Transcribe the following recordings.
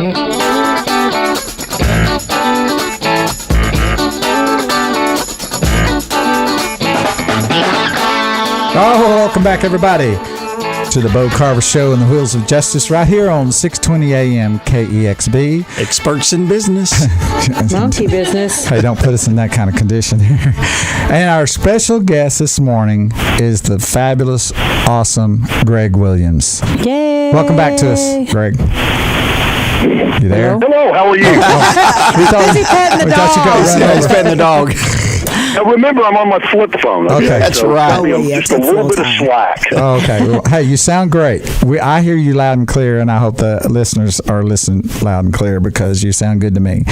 Oh, welcome back, everybody, to the Bo Carver Show and the Wheels of Justice right here on 620 AM KEXB. Experts in business. Monkey business. Hey, don't put us in that kind of condition here. And our special guest this morning is the fabulous, awesome Greg Williams. Yay! Welcome back to us, Greg. You there? Hello, how are you? Busy petting the dog. He's petting the dog. Now remember, I'm on my flip phone. Okay. That's right. Just a little bit of slack. Okay. Well, hey, you sound great. I hear you loud and clear, and I hope the listeners are listening loud and clear because you sound good to me.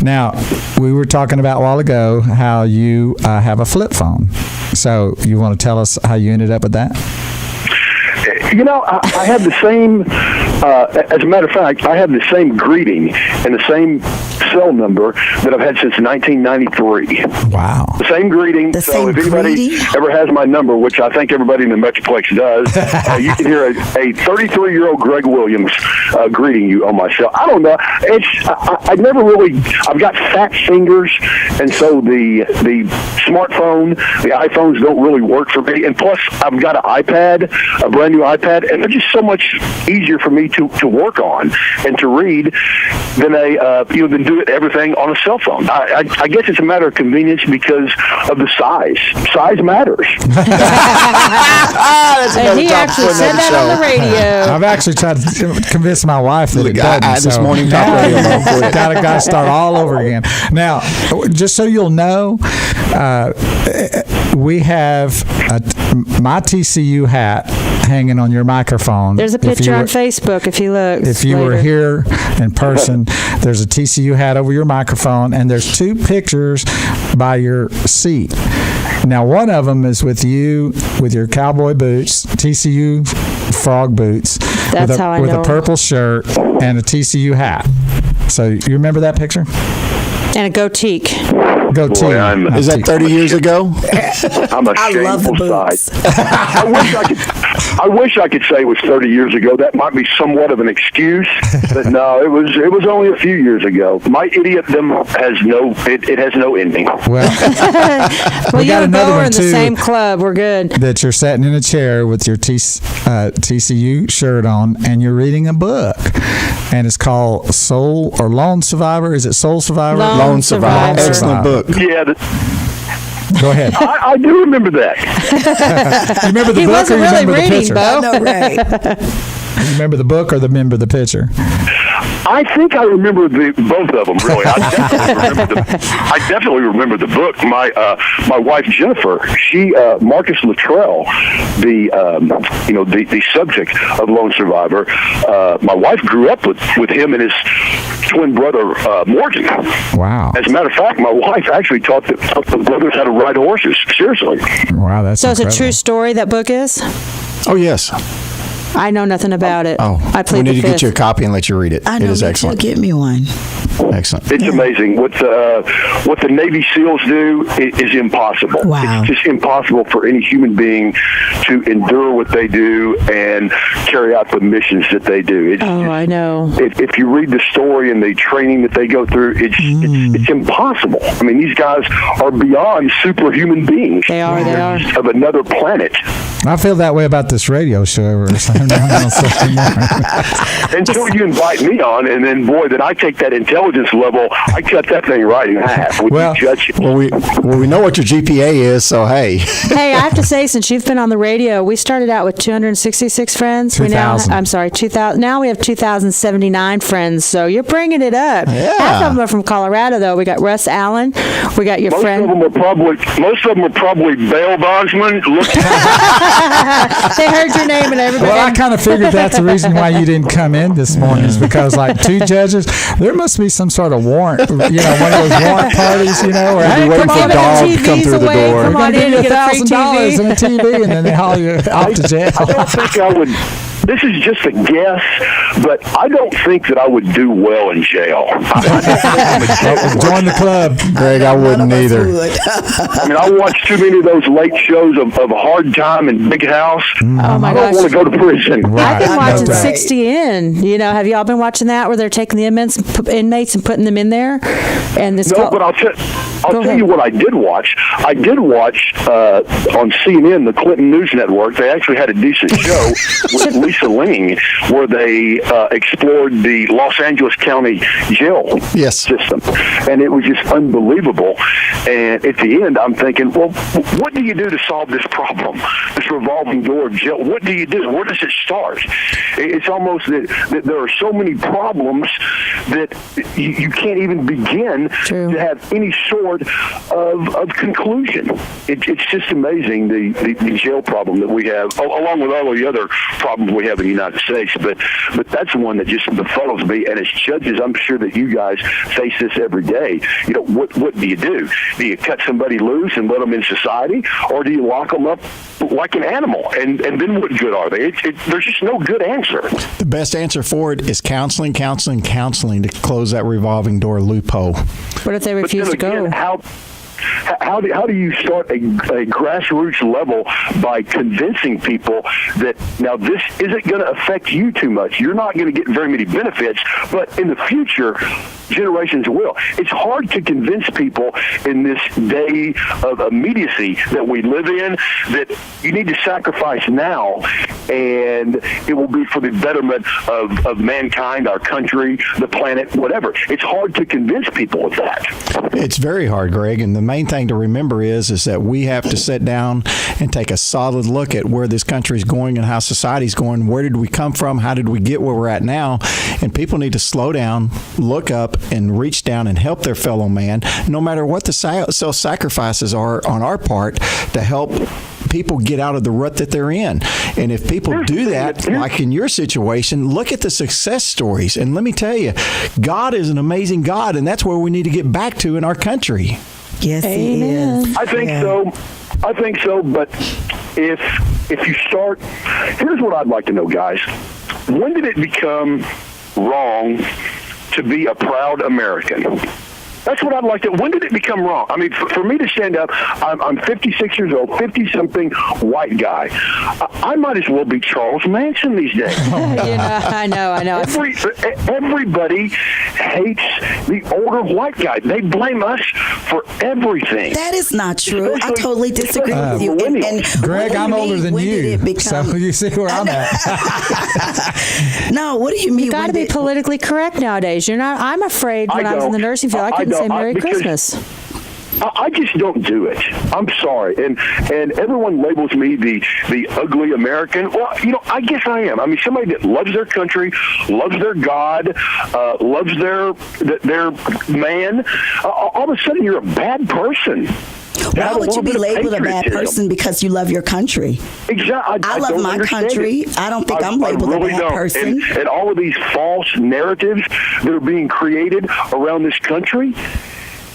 Now, we were talking about a while ago how you have a flip phone. So you want to tell us how you ended up with that? You know, I had the same, as a matter of fact, I have the same greeting and the same cell number that I've had since 1993. Wow. The same greeting. The so same if anybody greeting? ever has my number, which I think everybody in the Metroplex does, you can hear a 33-year-old Greg Williams greeting you on my cell. I don't know. I never really, I've got fat fingers, and so the smartphone, the iPhones don't really work for me. And plus, I've got an iPad, a brand new iPad, and they're just so much easier for me to work on and to read than than do everything on a cell phone. I guess it's a matter of convenience because of the size. Size matters. And he actually said that on the radio. I've actually tried to convince my wife that it doesn't. This morning, talk radio. Got to start all over again. Now, just so you'll know, we have my TCU hat hanging on your microphone. There's a picture on Facebook if you look. If you were here in person, there's a TCU hat over your microphone, and there's two pictures by your seat. Now, one of them is with you with your cowboy boots, TCU frog boots, That's how I with know. a purple shirt and a TCU hat. So you remember that picture? And a goatee. Goatee. Boy, Is that 30 years ago? I'm a I love the shameful boots. sight. I wish I could say it was 30 years ago. That might be somewhat of an excuse, but no, it was only a few years ago. My idiotdom has no ending. Well, you and Bo are in the same club. We're good. That you're sitting in a chair with your TCU shirt on, and you're reading a book, and it's called Soul or Lone Survivor. Is it Soul Survivor? Lone Survivor. Excellent book. Yeah. Go ahead. I do remember that. You remember the He book wasn't or you really remember reading, the picture? Bo. No, right. You remember the book or remember the picture? I think I remember both of them. Really, I definitely remember the book. My wife Jennifer, she Marcus Luttrell, the subject of Lone Survivor. My wife grew up with him and his twin brother Morgan. Wow. As a matter of fact, my wife actually taught the brothers how to ride horses. Seriously. Wow, that's So it's a incredible. true story, that book is? Oh, yes. I know nothing about it. Oh, I we played need the to get fifth. you a copy and let you read it. I know. It is Me excellent. Too. Get me one. Excellent. It's amazing what the Navy SEALs do is impossible. Wow. It's just impossible for any human being to endure what they do and carry out the missions that they do. I know. If you read the story and the training that they go through, it's impossible. I mean, these guys are beyond superhuman beings. They are. They are. Of another planet. I feel that way about this radio show. Until you invite me on, and then, boy, then I take that intelligence level, I cut that thing right in half. Well, we know what your GPA is, so hey. Hey, I have to say, since you've been on the radio, we started out with 266 friends. 2,000. I'm sorry, 2,000. Now we have 2,079 friends. So you're bringing it up. Yeah. Half of them are from Colorado, though. We got Russ Allen. We got your most friend. of them are probably bail bondsmen. They heard your name and everybody. Well, I kind of figured that's the reason why you didn't come in this morning is because, like, two judges, there must be some sort of warrant, one of those warrant parties, where Hey, waiting come for on, a dog TVs to come through the away. door. Come on in and get a free $1,000 TV. and a TV, and then they haul you off to jail. I don't think I would this is just a guess, but I don't think that I would do well in jail. Join the club. Greg, I wouldn't either. I mean, I watch too many of those late shows of Hard Time and Big House. Oh my I don't gosh. want to go to prison. I've been watching Right. 60 In. You know, have y'all been watching that where they're taking the inmates and putting them in there? And it's No, called, but I'll Go tell ahead. you what I did watch. I did watch on CNN, the Clinton News Network. They actually had a decent show with Lisa Ling, where they explored the Los Angeles County jail Yes. system, and it was just unbelievable. And at the end, I'm thinking, well, what do you do to solve this problem? This revolving door of jail. What do you do? Where does it start? It's almost that there are so many problems that you can't even begin True. to have any sort of conclusion. It's just amazing, the jail problem that we have, along with all the other problems we have in the United States. But that's the one that just befuddles me. And as judges, I'm sure that you guys face this every day. You know, what do you do? Do you cut somebody loose and let them in society, or do you lock them up like an animal? And then what good are they? There's just no good answer. The best answer for it is counseling to close that revolving door loophole. what if they But refuse then to go? again, how do you start a grassroots level by convincing people that now this isn't going to affect you too much? You're not going to get very many benefits, but in the future, generations will. It's hard to convince people in this day of immediacy that we live in that you need to sacrifice now, and it will be for the betterment of mankind, our country, the planet, whatever. It's hard to convince people of that. It's very hard, Greg, and the main thing to remember is that we have to sit down and take a solid look at where this country is going and how society's going. Where did we come from? How did we get where we're at now? And people need to slow down, look up, and reach down and help their fellow man, no matter what the self-sacrifices are on our part to help people get out of the rut that they're in. And if people do that, like in your situation, look at the success stories. And let me tell you, God is an amazing God, and that's where we need to get back to in our country. Yes, Amen. he is. I think Yeah. so. I think so, but if you start, here's what I'd like to know, guys. When did it become wrong to be a proud American? That's what I'd like to. When did it become wrong? I mean, for me to stand up, I'm 56 years old, 50-something white guy. I might as well be Charles Manson these days. You know, I know. Everybody hates the older white guy. They blame us for everything. That is not true. I totally disagree with you. Greg, what do you I'm older mean? than When did you, it become- so you see where I'm at. No, what do you mean? You got to when be did- politically correct nowadays. You're not. I'm afraid when I was in the nursing field, I couldn't say Merry because Christmas. I just don't do it. I'm sorry, and everyone labels me the ugly American. Well, you know, I guess I am. I mean, somebody that loves their country, loves their God, loves their man. All of a sudden, you're a bad person. Why would you be labeled a bad person because you love your country? Exactly. I love don't my understand country. it. I don't think I'm labeled a bad don't. person. And all of these false narratives that are being created around this country,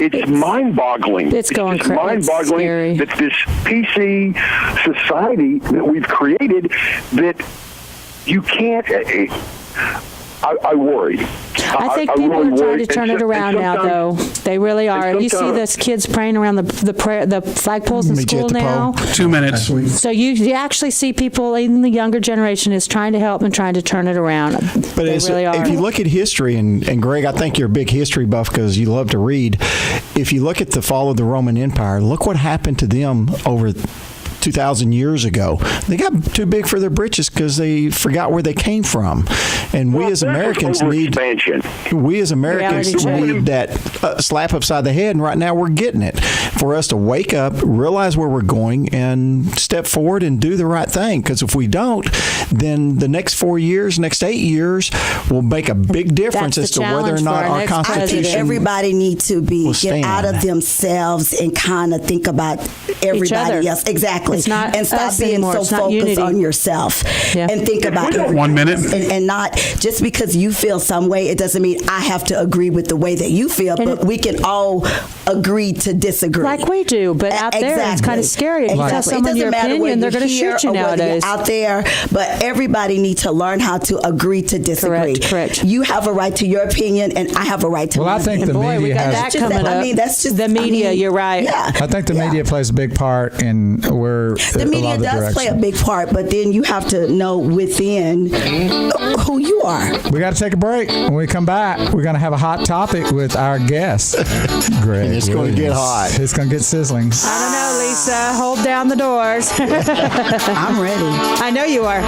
it's mind-boggling. It's going just crazy. It's mind-boggling scary. that this PC society that we've created, that you can't. I worry. I think people really are trying worry. to turn And it around now, though. sometimes- They really are. and You see sometimes- those kids praying around the flagpoles in Meet you at school the now. pole. 2 minutes. So you actually see people, even the younger generation, is trying to help and trying to turn it around. But They it's, really are. if you look at history, and Greg, I think you're a big history buff because you love to read. If you look at the fall of the Roman Empire, look what happened to them over 2,000 years ago. They got too big for their britches because they forgot where they came from. And we Well, as that was Americans need overexpansion. Reality check. need that slap upside the head, and right now we're getting it. For us to wake up, realize where we're going, and step forward and do the right thing. Because if we don't, then the next 4 years, next 8 years will make a big difference That's as the to whether or challenge not for our our next I think Constitution. everybody needs to will get stand. out of themselves and kind of think about everybody other. else. Exactly. Exactly. It's not and stop us being anymore. so It's not focused unity. on yourself. Yeah. And think about it. 1 minute. And not just because you feel some way, it doesn't mean I have to agree with the way that you feel, but we can all agree to disagree. Like we do, but out there it's kind of scary. If you tell someone your opinion, they're going to shoot you nowadays. Out there, but everybody needs to learn how to agree to disagree. Correct. You have a right to your opinion, and I have a right to Well, mine. I think the Boy, we media got has. that coming up. I mean, that's just the media. You're right. Yeah. I think the media plays a big part in where The media does play a big part, but then you have to know within who you are. We got to take a break. When we come back, we're going to have a hot topic with our guest, Greg. And it's going to get hot. It's going to get sizzling. I don't know, Lisa. Hold down the doors. I'm ready. I know you are.